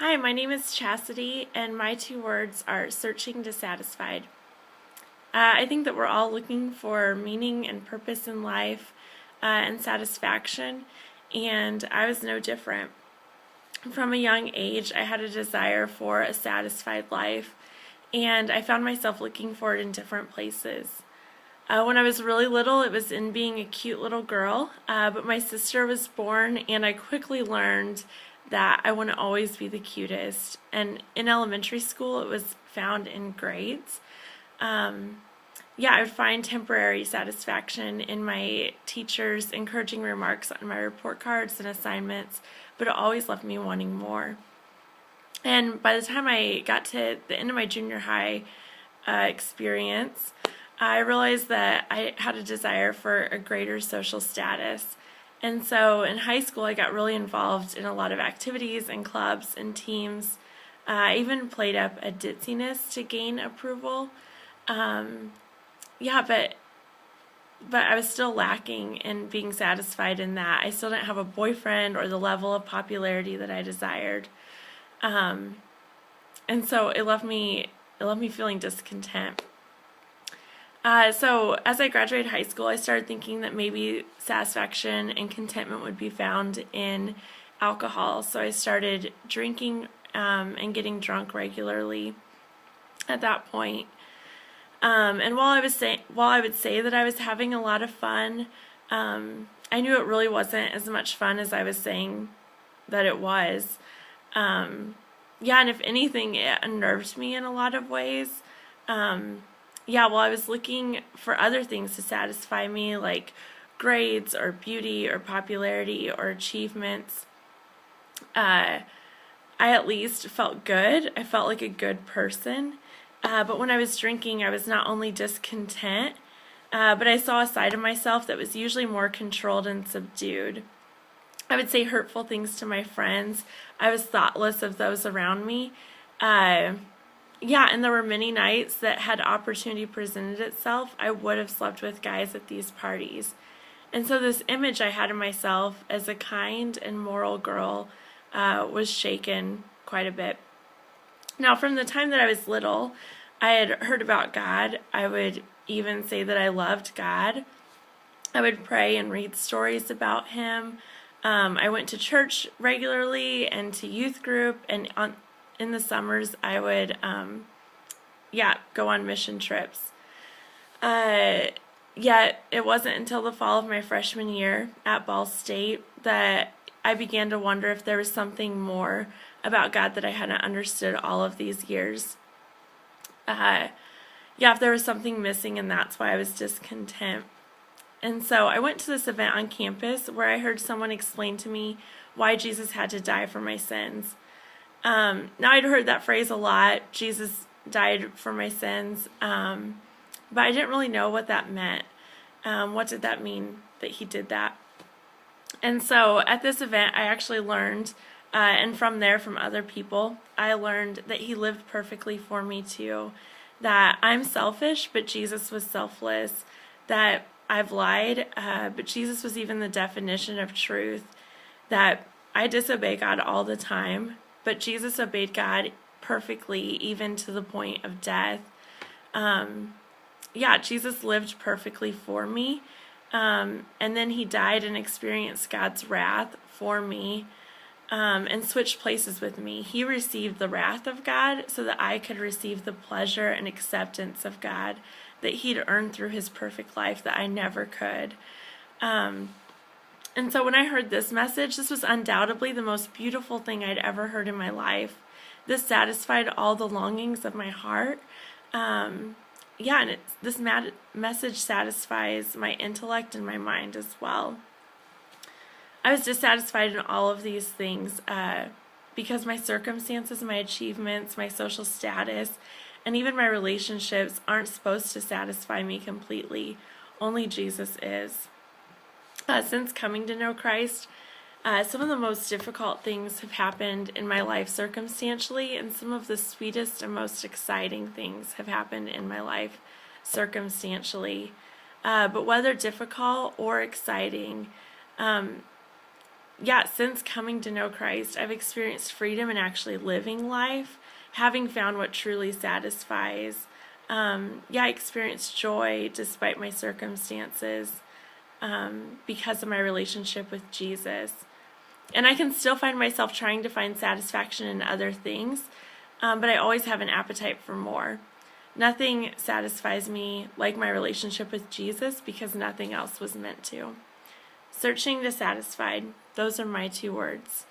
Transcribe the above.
Hi, my name is Chasity, and my two words are searching dissatisfied. I think that we're all looking for meaning and purpose in life and satisfaction, and I was no different. From a young age, I had a desire for a satisfied life, and I found myself looking for it in different places. When I was really little, it was in being a cute little girl, but my sister was born, and I quickly learned that I wouldn't always be the cutest. And in elementary school, it was found in grades. I would find temporary satisfaction in my teachers' encouraging remarks on my report cards and assignments, but it always left me wanting more. And by the time I got to the end of my junior high experience, I realized that I had a desire for a greater social status. And so in high school, I got really involved in a lot of activities and clubs and teams. I even played up a ditziness to gain approval. But I was still lacking in being satisfied in that. I still didn't have a boyfriend or the level of popularity that I desired. And so it left me feeling discontent. So as I graduated high school, I started thinking that maybe satisfaction and contentment would be found in alcohol. So I started drinking and getting drunk regularly at that point. And while I would say that I was having a lot of fun, I knew it really wasn't as much fun as I was saying that it was. And if anything, it unnerved me in a lot of ways. While I was looking for other things to satisfy me, like grades or beauty or popularity or achievements, I at least felt good. I felt like a good person. But when I was drinking, I was not only discontent, but I saw a side of myself that was usually more controlled and subdued. I would say hurtful things to my friends. I was thoughtless of those around me. And there were many nights that had opportunity presented itself, I would have slept with guys at these parties. And so this image I had of myself as a kind and moral girl was shaken quite a bit. Now, from the time that I was little, I had heard about God. I would even say that I loved God. I would pray and read stories about Him. I went to church regularly and to youth group, and in the summers, I would, go on mission trips. Yet it wasn't until the fall of my freshman year at Ball State that I began to wonder if there was something more about God that I hadn't understood all of these years. If there was something missing, and that's why I was discontent. And so I went to this event on campus where I heard someone explain to me why Jesus had to die for my sins. Now, I'd heard that phrase a lot, Jesus died for my sins, but I didn't really know what that meant. What did that mean that He did that? And so at this event, I actually learned, and from there, from other people, I learned that He lived perfectly for me too, that I'm selfish, but Jesus was selfless, that I've lied, but Jesus was even the definition of truth, that I disobey God all the time, but Jesus obeyed God perfectly, even to the point of death. Jesus lived perfectly for me, and then He died and experienced God's wrath for me, and switched places with me. He received the wrath of God so that I could receive the pleasure and acceptance of God that He'd earned through His perfect life that I never could. And so when I heard this message, this was undoubtedly the most beautiful thing I'd ever heard in my life. This satisfied all the longings of my heart. This message satisfies my intellect and my mind as well. I was dissatisfied in all of these things because my circumstances, my achievements, my social status, and even my relationships aren't supposed to satisfy me completely. Only Jesus is. Since coming to know Christ, some of the most difficult things have happened in my life circumstantially, and some of the sweetest and most exciting things have happened in my life circumstantially. But whether difficult or exciting, yeah, since coming to know Christ, I've experienced freedom in actually living life, having found what truly satisfies. I experienced joy despite my circumstances because of my relationship with Jesus. And I can still find myself trying to find satisfaction in other things, but I always have an appetite for more. Nothing satisfies me like my relationship with Jesus because nothing else was meant to. Searching dissatisfied, those are my 2 words.